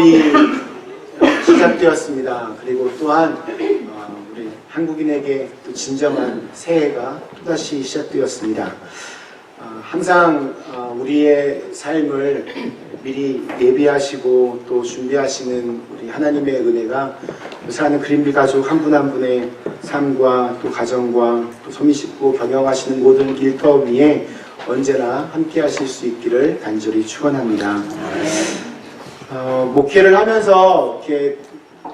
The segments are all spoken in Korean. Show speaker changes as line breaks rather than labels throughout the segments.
유월이 시작되었습니다. 그리고 또한 우리 한국인에게 또 진정한 새해가 또다시 시작되었습니다. 항상 우리의 삶을 미리 예비하시고 또 준비하시는 우리 하나님의 은혜가 사는 그린비 가족 한 분 한 분의 삶과 또 가정과 또 소미쉽고 변형하시는 모든 일터 위에 언제나 함께 하실 수 있기를 간절히 축원합니다. 목회를 하면서 이렇게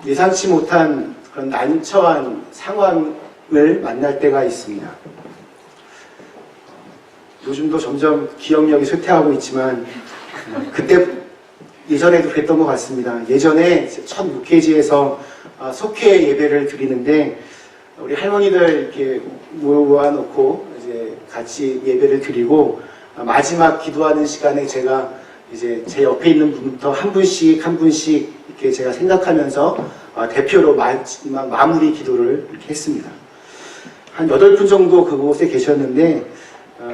예상치 못한 그런 난처한 상황을 만날 때가 있습니다. 요즘도 점점 기억력이 쇠퇴하고 있지만 그때 예전에도 그랬던 것 같습니다. 예전에 첫 목회지에서 속회 예배를 드리는데 우리 할머니들 이렇게 모아놓고 이제 같이 예배를 드리고 마지막 기도하는 시간에 제가 이제 제 옆에 있는 분부터 한 분씩 이렇게 제가 생각하면서 대표로 마무리 기도를 이렇게 했습니다. 한 8분 정도 그곳에 계셨는데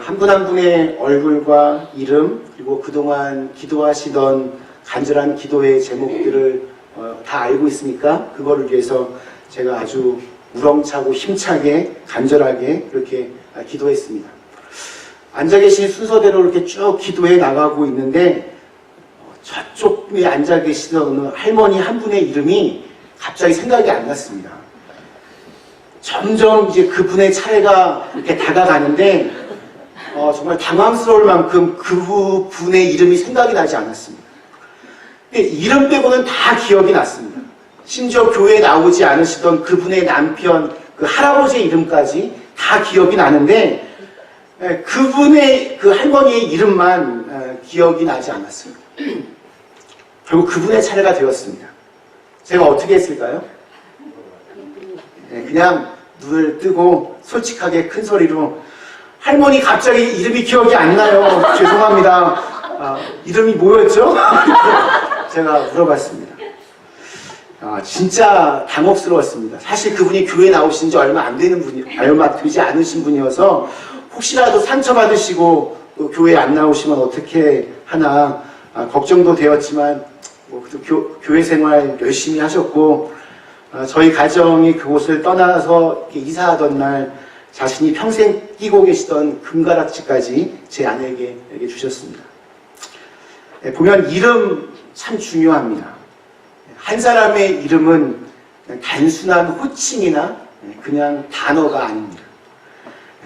한 분 한 분의 얼굴과 이름 그리고 그동안 기도하시던 간절한 기도의 제목들을 다 알고 있으니까 그거를 위해서 제가 아주 우렁차고 힘차게 간절하게 그렇게 기도했습니다. 앉아 계신 순서대로 이렇게 쭉 기도해 나가고 있는데 저쪽에 앉아 계시던 할머니 한 분의 이름이 갑자기 생각이 안 났습니다. 점점 이제 그분의 차례가 이렇게 다가가는데 정말 당황스러울 만큼 그분의 이름이 생각이 나지 않았습니다. 근데 이름 빼고는 다 기억이 났습니다. 심지어 교회에 나오지 않으시던 그분의 남편, 그 할아버지의 이름까지 다 기억이 나는데 그분의 그 할머니의 이름만 기억이 나지 않았어요. 결국 그분의 차례가 되었습니다. 제가 어떻게 했을까요? 그냥 눈을 뜨고 솔직하게 큰 소리로 할머니 갑자기 이름이 기억이 안 나요. 죄송합니다. 이름이 뭐였죠? 제가 물어봤습니다. 진짜 당혹스러웠습니다. 사실 그분이 교회에 나오신 지 얼마 되지 않으신 분이어서 혹시라도 상처받으시고 또 교회에 안 나오시면 어떻게 하나 걱정도 되었지만 교회 생활 열심히 하셨고 저희 가정이 그곳을 떠나서 이사하던 날 자신이 평생 끼고 계시던 금가락지까지 제 아내에게 주셨습니다. 보면 이름 참 중요합니다. 한 사람의 이름은 단순한 호칭이나 그냥 단어가 아닙니다.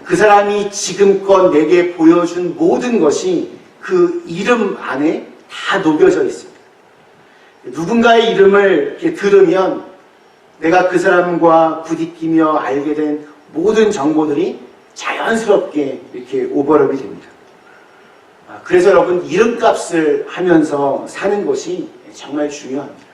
그 사람이 지금껏 내게 보여준 모든 것이 그 이름 안에 다 녹여져 있습니다. 누군가의 이름을 이렇게 들으면 내가 그 사람과 부딪히며 알게 된 모든 정보들이 자연스럽게 이렇게 오버랩이 됩니다. 그래서 여러분 이름값을 하면서 사는 것이 정말 중요합니다.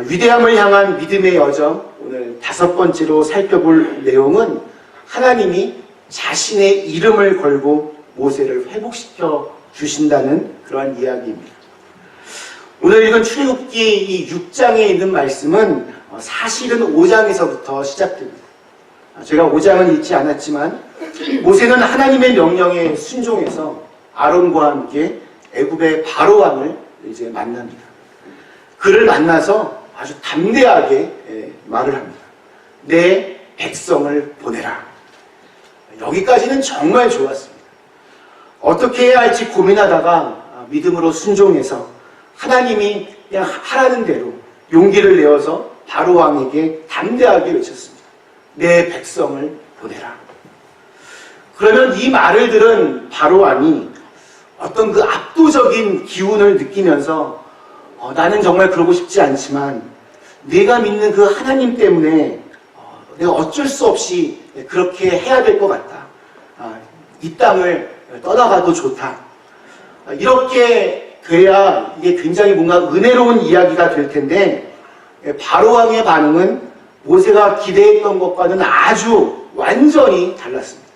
위대함을 향한 믿음의 여정, 오늘 5번째로 살펴볼 내용은 하나님이 자신의 이름을 걸고 모세를 회복시켜 주신다는 그러한 이야기입니다. 오늘 읽은 출애굽기 이 6장에 있는 말씀은 사실은 5장에서부터 시작됩니다. 제가 5장은 읽지 않았지만 모세는 하나님의 명령에 순종해서 아론과 함께 애굽의 바로 왕을 이제 만납니다. 그를 만나서 아주 담대하게 말을 합니다. 내 백성을 보내라. 여기까지는 정말 좋았습니다. 어떻게 해야 할지 고민하다가 믿음으로 순종해서 하나님이 그냥 하라는 대로 용기를 내어서 바로 왕에게 담대하게 외쳤습니다. 내 백성을 보내라. 그러면 이 말을 들은 바로 왕이 어떤 그 압도적인 기운을 느끼면서 나는 정말 그러고 싶지 않지만 내가 믿는 그 하나님 때문에 내가 어쩔 수 없이 그렇게 해야 될 것 같다. 이 땅을 떠나가도 좋다. 이렇게 돼야 이게 굉장히 뭔가 은혜로운 이야기가 될 텐데 바로 왕의 반응은 모세가 기대했던 것과는 아주 완전히 달랐습니다.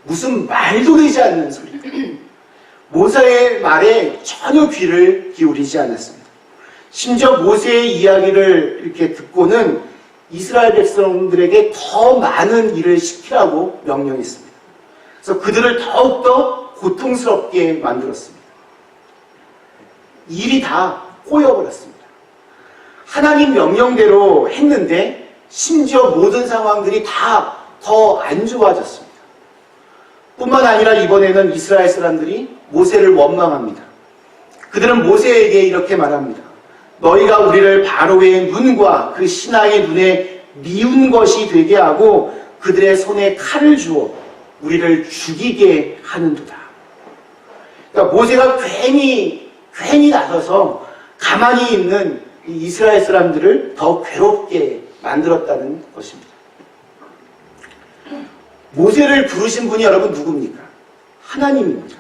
무슨 말도 되지 않는 소리. 모세의 말에 전혀 귀를 기울이지 않았습니다. 심지어 모세의 이야기를 이렇게 듣고는 이스라엘 백성들에게 더 많은 일을 시키라고 명령했습니다. 그래서 그들을 더욱더 고통스럽게 만들었습니다. 일이 다 꼬여버렸습니다. 하나님 명령대로 했는데 심지어 모든 상황들이 다 더 안 좋아졌습니다. 뿐만 아니라 이번에는 이스라엘 사람들이 모세를 원망합니다. 그들은 모세에게 이렇게 말합니다. 너희가 우리를 바로의 눈과 그 신하의 눈에 미운 것이 되게 하고 그들의 손에 칼을 주어 우리를 죽이게 하는도다. 그러니까 모세가 괜히 나서서 가만히 있는 이 이스라엘 사람들을 더 괴롭게 만들었다는 것입니다. 모세를 부르신 분이 여러분 누굽니까? 하나님입니다.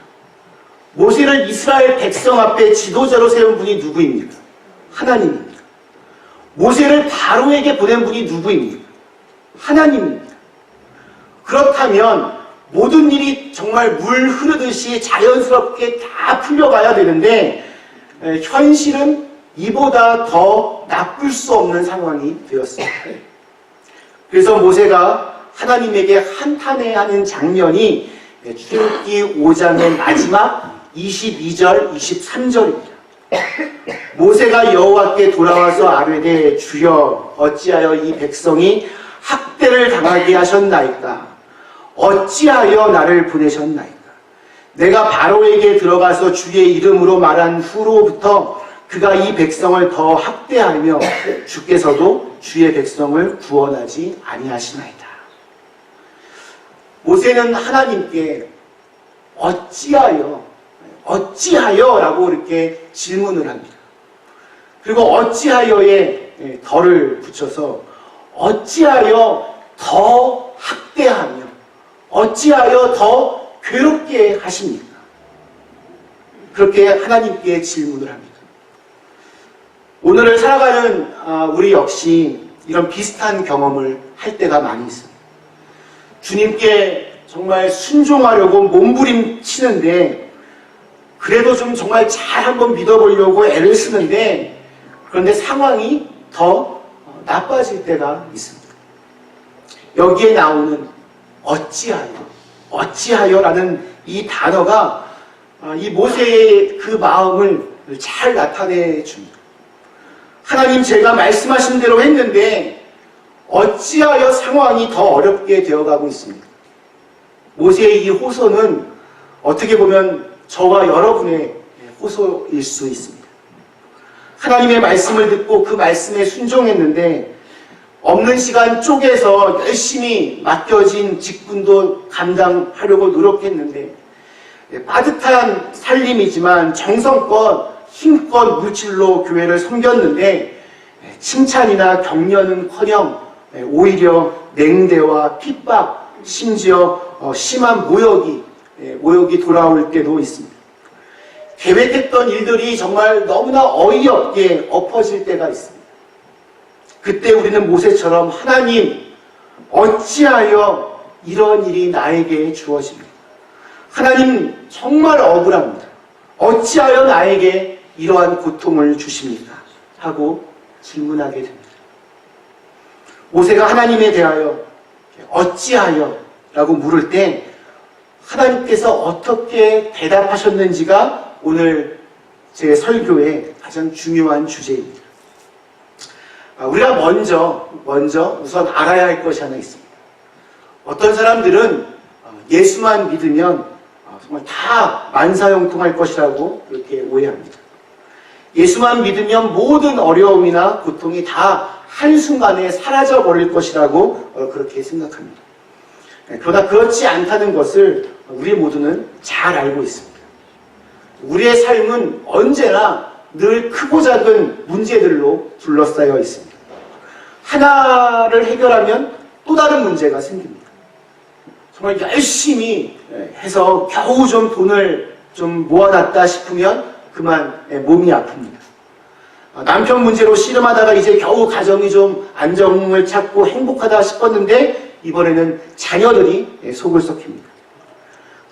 모세를 이스라엘 백성 앞에 지도자로 세운 분이 누구입니까? 하나님입니다. 모세를 바로에게 보낸 분이 누구입니까? 하나님입니다. 그렇다면 모든 일이 정말 물 흐르듯이 자연스럽게 다 풀려가야 되는데 현실은 이보다 더 나쁠 수 없는 상황이 되었습니다. 그래서 모세가 하나님에게 한탄해하는 장면이 출애굽기 5장의 마지막 22절, 23절입니다. 모세가 여호와께 돌아와서 아뢰되 주여 어찌하여 이 백성이 학대를 당하게 하셨나이까? 어찌하여 나를 보내셨나이까? 내가 바로에게 들어가서 주의 이름으로 말한 후로부터 그가 이 백성을 더 학대하며 주께서도 주의 백성을 구원하지 아니하시나이다. 모세는 하나님께 어찌하여 라고 이렇게 질문을 합니다. 그리고 어찌하여에 덜을 붙여서 어찌하여 더 학대하며 어찌하여 더 괴롭게 하십니까? 그렇게 하나님께 질문을 합니다. 오늘을 살아가는 우리 역시 이런 비슷한 경험을 할 때가 많이 있습니다. 주님께 정말 순종하려고 몸부림치는데 그래도 좀 정말 잘 한번 믿어보려고 애를 쓰는데 그런데 상황이 더 나빠질 때가 있습니다. 여기에 나오는 어찌하여라는 이 단어가 이 모세의 그 마음을 잘 나타내 줍니다. 하나님 제가 말씀하신 대로 했는데 어찌하여 상황이 더 어렵게 되어가고 있습니까? 모세의 이 호소는 어떻게 보면 저와 여러분의 호소일 수 있습니다. 하나님의 말씀을 듣고 그 말씀에 순종했는데 없는 시간 쪼개서 열심히 맡겨진 직분도 감당하려고 노력했는데 빠듯한 살림이지만 정성껏 힘껏 물질로 교회를 섬겼는데 칭찬이나 격려는커녕 오히려 냉대와 핍박, 심지어 심한 모욕이 돌아올 때도 있습니다. 계획했던 일들이 정말 너무나 어이없게 엎어질 때가 있습니다. 그때 우리는 모세처럼 하나님 어찌하여 이런 일이 나에게 주어집니까? 하나님 정말 억울합니다. 어찌하여 나에게 이러한 고통을 주십니까? 하고 질문하게 됩니다. 모세가 하나님에 대하여 어찌하여 라고 물을 때 하나님께서 어떻게 대답하셨는지가 오늘 제 설교의 가장 중요한 주제입니다. 우리가 먼저 우선 알아야 할 것이 하나 있습니다. 어떤 사람들은 예수만 믿으면 정말 다 만사형통할 것이라고 그렇게 오해합니다. 예수만 믿으면 모든 어려움이나 고통이 다 한순간에 사라져버릴 것이라고 그렇게 생각합니다. 그러나 그렇지 않다는 것을 우리 모두는 잘 알고 있습니다. 우리의 삶은 언제나 늘 크고 작은 문제들로 둘러싸여 있습니다. 하나를 해결하면 또 다른 문제가 생깁니다. 정말 열심히 해서 겨우 좀 돈을 좀 모아놨다 싶으면 그만 몸이 아픕니다. 남편 문제로 씨름하다가 이제 겨우 가정이 좀 안정을 찾고 행복하다 싶었는데 이번에는 자녀들이 속을 썩힙니다.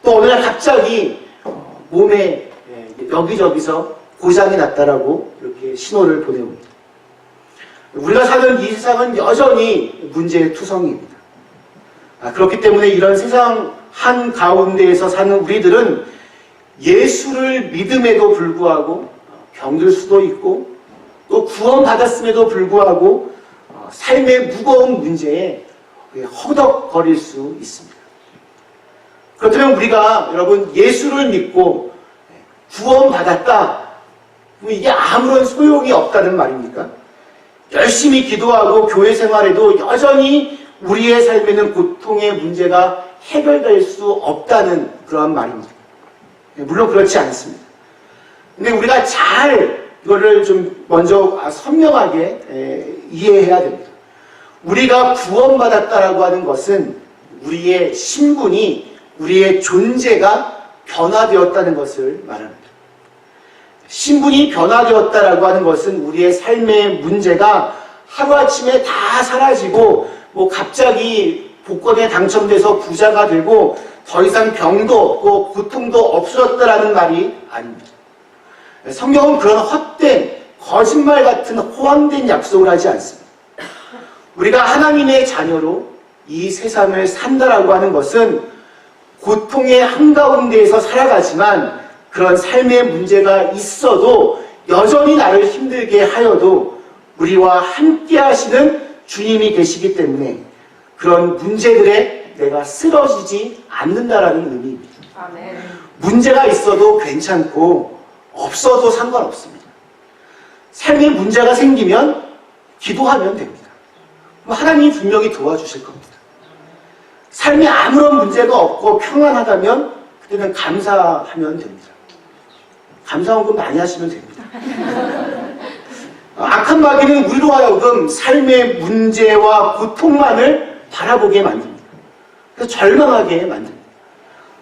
또 어느 날 갑자기 몸에 여기저기서 고장이 났다라고 이렇게 신호를 보내옵니다. 우리가 사는 이 세상은 여전히 문제투성이입니다. 그렇기 때문에 이런 세상 한가운데에서 사는 우리들은 예수를 믿음에도 불구하고 병들 수도 있고 또 구원받았음에도 불구하고 삶의 무거운 문제에 허덕거릴 수 있습니다. 그렇다면 우리가 여러분 예수를 믿고 구원받았다, 이게 아무런 소용이 없다는 말입니까? 열심히 기도하고 교회 생활에도 여전히 우리의 삶에는 고통의 문제가 해결될 수 없다는 그러한 말입니다. 물론 그렇지 않습니다. 근데 우리가 잘 이거를 좀 먼저 선명하게 이해해야 됩니다. 우리가 구원받았다라고 하는 것은 우리의 신분이, 우리의 존재가 변화되었다는 것을 말합니다. 신분이 변화되었다라고 하는 것은 우리의 삶의 문제가 하루아침에 다 사라지고 갑자기 복권에 당첨돼서 부자가 되고 더 이상 병도 없고 고통도 없어졌다라는 말이 아닙니다. 성경은 그런 헛된 거짓말 같은 호황된 약속을 하지 않습니다. 우리가 하나님의 자녀로 이 세상을 산다라고 하는 것은 고통의 한가운데에서 살아가지만 그런 삶의 문제가 있어도 여전히 나를 힘들게 하여도 우리와 함께 하시는 주님이 계시기 때문에 그런 문제들에 내가 쓰러지지 않는다라는 의미입니다.
아멘.
문제가 있어도 괜찮고 없어도 상관없습니다. 삶에 문제가 생기면 기도하면 됩니다. 하나님이 분명히 도와주실 겁니다. 삶에 아무런 문제가 없고 평안하다면 그때는 감사하면 됩니다. 감사원금 많이 하시면 됩니다. 악한 마귀는 우리로 하여금 삶의 문제와 고통만을 바라보게 만듭니다. 그래서 절망하게 만듭니다.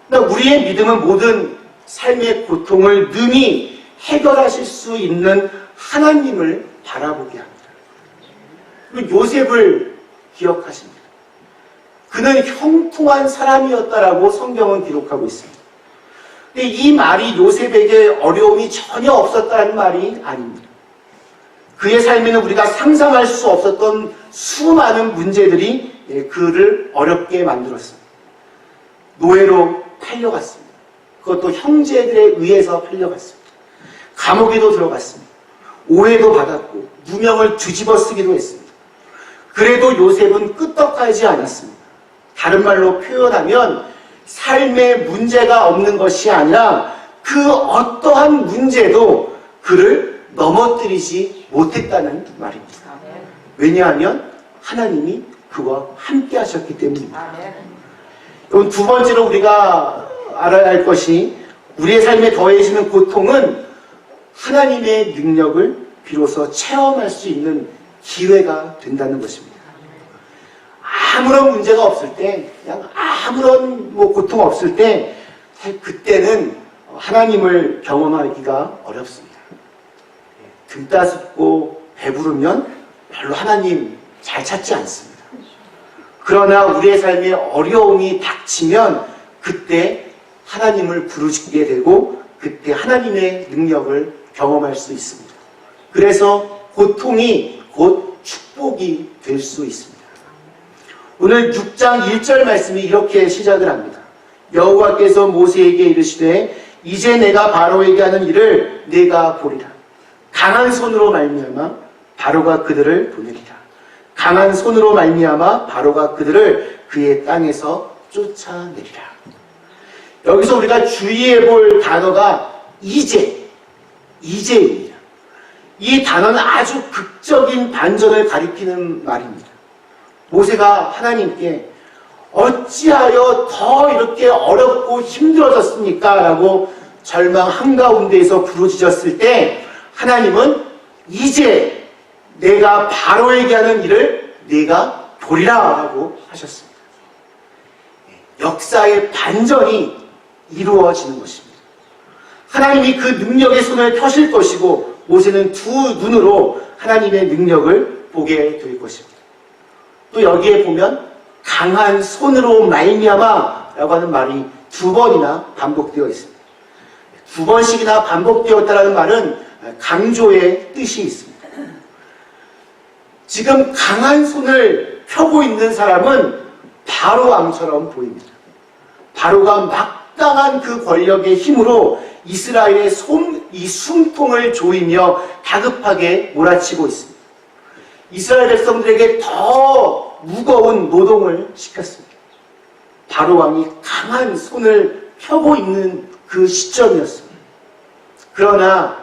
그러나 우리의 믿음은 모든 삶의 고통을 능히 해결하실 수 있는 하나님을 바라보게 합니다. 그리고 요셉을 기억하십니다. 그는 형통한 사람이었다라고 성경은 기록하고 있습니다. 근데 이 말이 요셉에게 어려움이 전혀 없었다는 말이 아닙니다. 그의 삶에는 우리가 상상할 수 없었던 수많은 문제들이 그를 어렵게 만들었습니다. 노예로 팔려갔습니다. 그것도 형제들에 의해서 팔려갔습니다. 감옥에도 들어갔습니다. 오해도 받았고 누명을 뒤집어 쓰기도 했습니다. 그래도 요셉은 끄떡하지 않았습니다. 다른 말로 표현하면 삶에 문제가 없는 것이 아니라 그 어떠한 문제도 그를 넘어뜨리지 못했다는 말입니다. 왜냐하면 하나님이 그와 함께 하셨기 때문입니다. 그럼 두 번째로 우리가 알아야 할 것이 우리의 삶에 더해지는 고통은 하나님의 능력을 비로소 체험할 수 있는 기회가 된다는 것입니다. 아무런 문제가 없을 때, 그냥 아무런 고통 없을 때, 그때는 하나님을 경험하기가 어렵습니다. 등 따숩고 배부르면 별로 하나님 잘 찾지 않습니다. 그러나 우리의 삶에 어려움이 닥치면 그때 하나님을 부르짖게 되고 그때 하나님의 능력을 경험할 수 있습니다. 그래서 고통이 곧 축복이 될 수 있습니다. 오늘 6장 1절 말씀이 이렇게 시작을 합니다. 여호와께서 모세에게 이르시되 이제 내가 바로에게 하는 일을 내가 보리라. 강한 손으로 말미암아 바로가 그들을 보내리라. 강한 손으로 말미암아 바로가 그들을 그의 땅에서 쫓아내리라. 여기서 우리가 주의해 볼 단어가 이제입니다. 이 단어는 아주 극적인 반전을 가리키는 말입니다. 모세가 하나님께 어찌하여 더 이렇게 어렵고 힘들어졌습니까? 라고 절망 한가운데에서 부르짖었을 때 하나님은 이제 내가 바로에게 하는 일을 네가 보리라 라고 하셨습니다. 역사의 반전이 이루어지는 것입니다. 하나님이 그 능력의 손을 펴실 것이고 모세는 두 눈으로 하나님의 능력을 보게 될 것입니다. 또 여기에 보면 강한 손으로 말미암아 라고 하는 말이 두 번이나 반복되어 있습니다. 두 번씩이나 반복되었다는 말은 강조의 뜻이 있습니다. 지금 강한 손을 펴고 있는 사람은 바로 왕처럼 보입니다. 바로가 막 막강한 그 권력의 힘으로 이스라엘의 이 숨통을 조이며 다급하게 몰아치고 있습니다. 이스라엘 백성들에게 더 무거운 노동을 시켰습니다. 바로 왕이 강한 손을 펴고 있는 그 시점이었습니다. 그러나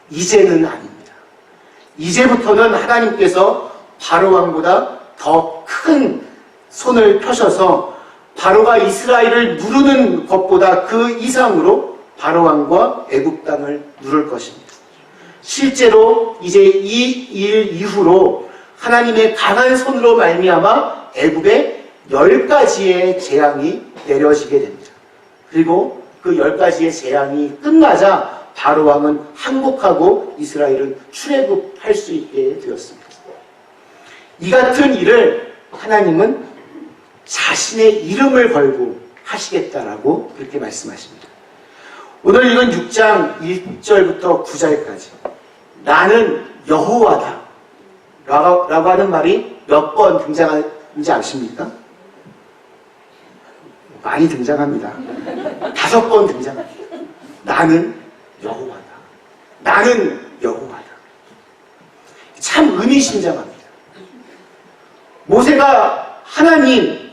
이제는 아닙니다. 이제부터는 하나님께서 바로 왕보다 더 큰 손을 펴셔서 바로가 이스라엘을 누르는 것보다 그 이상으로 바로 왕과 애굽 땅을 누를 것입니다. 실제로 이제 이 일 이후로 하나님의 강한 손으로 말미암아 애굽에 10가지의 재앙이 내려지게 됩니다. 그리고 그 10가지의 재앙이 끝나자 바로 왕은 항복하고 이스라엘은 출애굽할 수 있게 되었습니다. 이 같은 일을 하나님은 자신의 이름을 걸고 하시겠다라고 그렇게 말씀하십니다. 오늘 읽은 6장 1절부터 9절까지 나는 여호와다 라고 하는 말이 몇 번 등장하는지 아십니까? 많이 등장합니다. 5번 등장합니다. 나는 여호와다. 나는 여호와다. 참 의미심장합니다. 모세가 하나님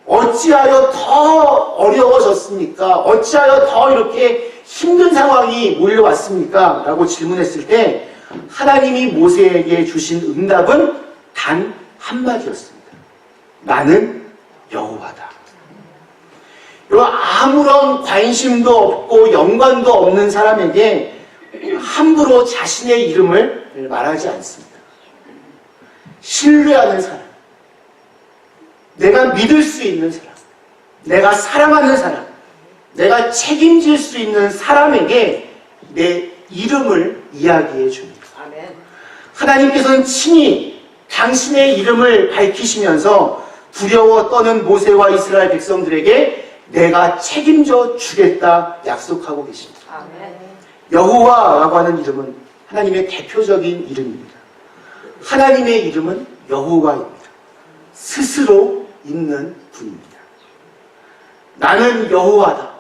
어찌하여 더 어려워졌습니까? 어찌하여 더 이렇게 힘든 상황이 몰려왔습니까? 라고 질문했을 때 하나님이 모세에게 주신 응답은 단 한마디였습니다. 나는 여호와다. 아무런 관심도 없고 연관도 없는 사람에게 함부로 자신의 이름을 말하지 않습니다. 신뢰하는 사람, 내가 믿을 수 있는 사람, 내가 사랑하는 사람, 내가 책임질 수 있는 사람에게 내 이름을 이야기해 줍니다. 하나님께서는 친히 당신의 이름을 밝히시면서 두려워 떠는 모세와 이스라엘 백성들에게 내가 책임져 주겠다 약속하고 계십니다. 여호와라고 하는 이름은 하나님의 대표적인 이름입니다. 하나님의 이름은 여호와입니다. 스스로 있는 분입니다. 나는 여호와다.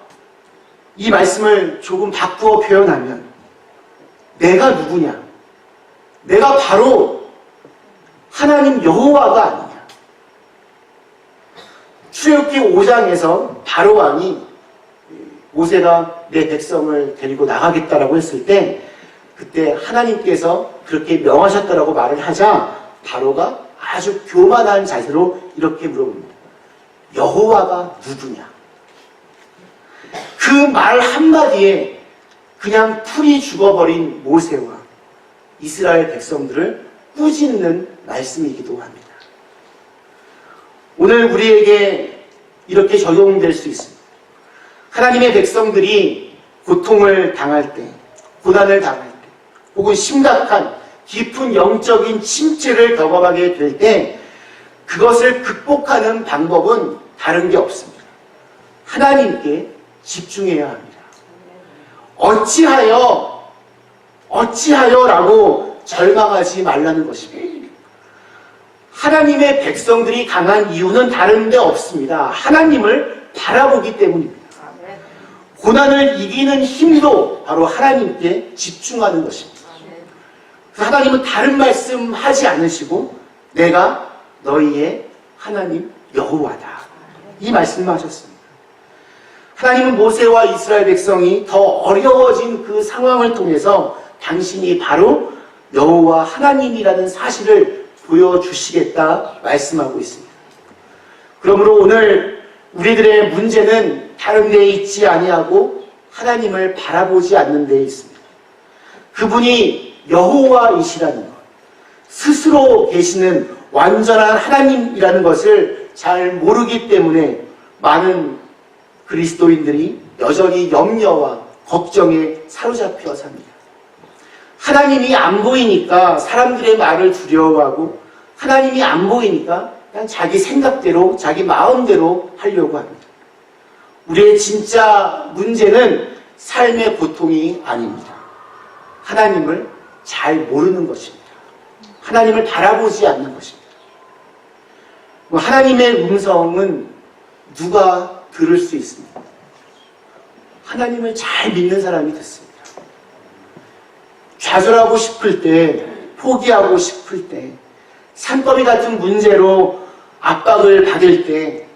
이 말씀을 조금 바꾸어 표현하면 내가 누구냐? 내가 바로 하나님 여호와가 아니냐? 출애굽기 5장에서 바로 왕이 모세가 내 백성을 데리고 나가겠다라고 했을 때 그때 하나님께서 그렇게 명하셨다라고 말을 하자 바로가 아주 교만한 자세로 이렇게 물어봅니다. 여호와가 누구냐? 그 말 한마디에 그냥 풀이 죽어버린 모세와 이스라엘 백성들을 꾸짖는 말씀이기도 합니다. 오늘 우리에게 이렇게 적용될 수 있습니다. 하나님의 백성들이 고통을 당할 때, 고난을 당할 때, 혹은 심각한 깊은 영적인 침체를 경험하게 될 때 그것을 극복하는 방법은 다른 게 없습니다. 하나님께 집중해야 합니다. 어찌하여라고 절망하지 말라는 것입니다. 하나님의 백성들이 강한 이유는 다른 데 없습니다. 하나님을 바라보기 때문입니다. 고난을 이기는 힘도 바로 하나님께 집중하는 것입니다. 그래서 하나님은 다른 말씀 하지 않으시고 내가 너희의 하나님 여호와다. 이 말씀을 하셨습니다. 하나님은 모세와 이스라엘 백성이 더 어려워진 그 상황을 통해서 당신이 바로 여호와 하나님이라는 사실을 보여주시겠다 말씀하고 있습니다. 그러므로 오늘 우리들의 문제는 다른 데에 있지 아니하고 하나님을 바라보지 않는 데에 있습니다. 그분이 여호와이시라는 것, 스스로 계시는 완전한 하나님이라는 것을 잘 모르기 때문에 많은 그리스도인들이 여전히 염려와 걱정에 사로잡혀 삽니다. 하나님이 안 보이니까 사람들의 말을 두려워하고 하나님이 안 보이니까 그냥 자기 생각대로 자기 마음대로 하려고 합니다. 우리의 진짜 문제는 삶의 고통이 아닙니다. 하나님을 잘 모르는 것입니다. 하나님을 바라보지 않는 것입니다. 하나님의 음성은 누가 들을 수 있습니까? 하나님을 잘 믿는 사람이 됐습니다. 좌절하고 싶을 때, 포기하고 싶을 때, 산더미 같은 문제로 압박을 받을 때,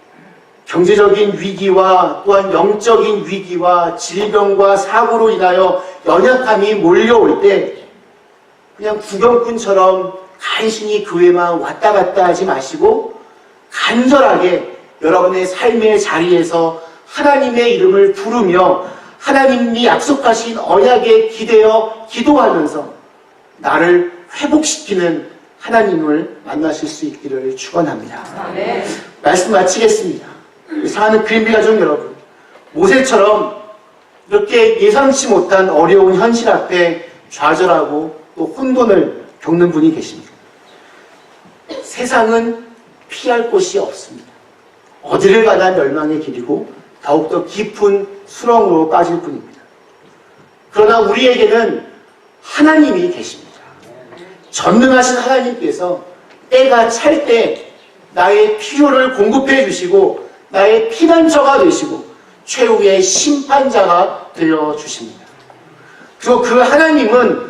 경제적인 위기와 또한 영적인 위기와 질병과 사고로 인하여 연약함이 몰려올 때 그냥 구경꾼처럼 간신히 교회만 왔다 갔다 하지 마시고 간절하게 여러분의 삶의 자리에서 하나님의 이름을 부르며 하나님이 약속하신 언약에 기대어 기도하면서 나를 회복시키는 하나님을 만나실 수 있기를 축원합니다.
아멘.
말씀 마치겠습니다. 사랑하는 그린비 가족 여러분, 모세처럼 이렇게 예상치 못한 어려운 현실 앞에 좌절하고 또 혼돈을 겪는 분이 계십니다. 세상은 피할 곳이 없습니다. 어디를 가나 멸망의 길이고 더욱더 깊은 수렁으로 빠질 뿐입니다. 그러나 우리에게는 하나님이 계십니다. 전능하신 하나님께서 때가 찰 때 나의 필요를 공급해 주시고 나의 피난처가 되시고 최후의 심판자가 되어 주십니다. 그리고 그 하나님은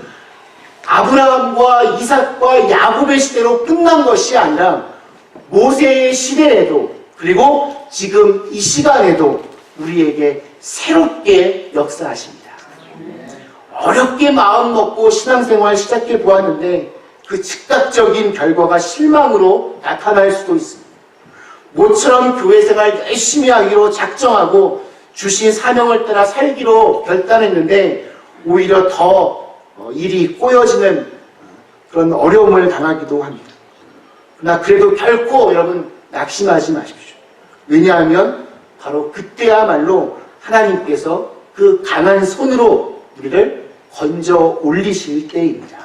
아브라함과 이삭과 야곱의 시대로 끝난 것이 아니라 모세의 시대에도 그리고 지금 이 시간에도 우리에게 새롭게 역사하십니다. 어렵게 마음 먹고 신앙생활 시작해 보았는데 그 즉각적인 결과가 실망으로 나타날 수도 있습니다. 모처럼 교회생활 열심히 하기로 작정하고 주신 사명을 따라 살기로 결단했는데 오히려 더 일이 꼬여지는 그런 어려움을 당하기도 합니다. 그러나 그래도 결코 여러분 낙심하지 마십시오. 왜냐하면 바로 그때야말로 하나님께서 그 강한 손으로 우리를 건져 올리실 때입니다.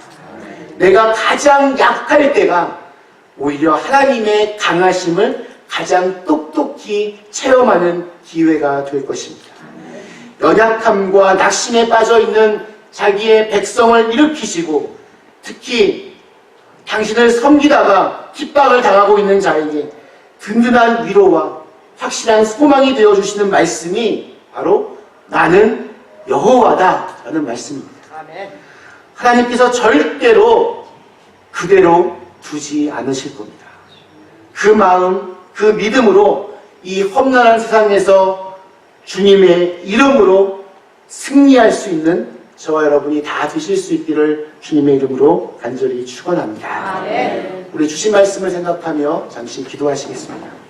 내가 가장 약할 때가 오히려 하나님의 강하심을 가장 똑똑히 체험하는 기회가 될 것입니다. 연약함과 낙심에 빠져있는 자기의 백성을 일으키시고 특히 당신을 섬기다가 핍박을 당하고 있는 자에게 든든한 위로와 확실한 소망이 되어주시는 말씀이 바로 나는 여호와다 라는 말씀입니다. 하나님께서 절대로 그대로 두지 않으실 겁니다. 그 마음, 그 믿음으로 이 험난한 세상에서 주님의 이름으로 승리할 수 있는 저와 여러분이 다 되실 수 있기를 주님의 이름으로 간절히 축원합니다. 우리 주신 말씀을 생각하며 잠시 기도하시겠습니다.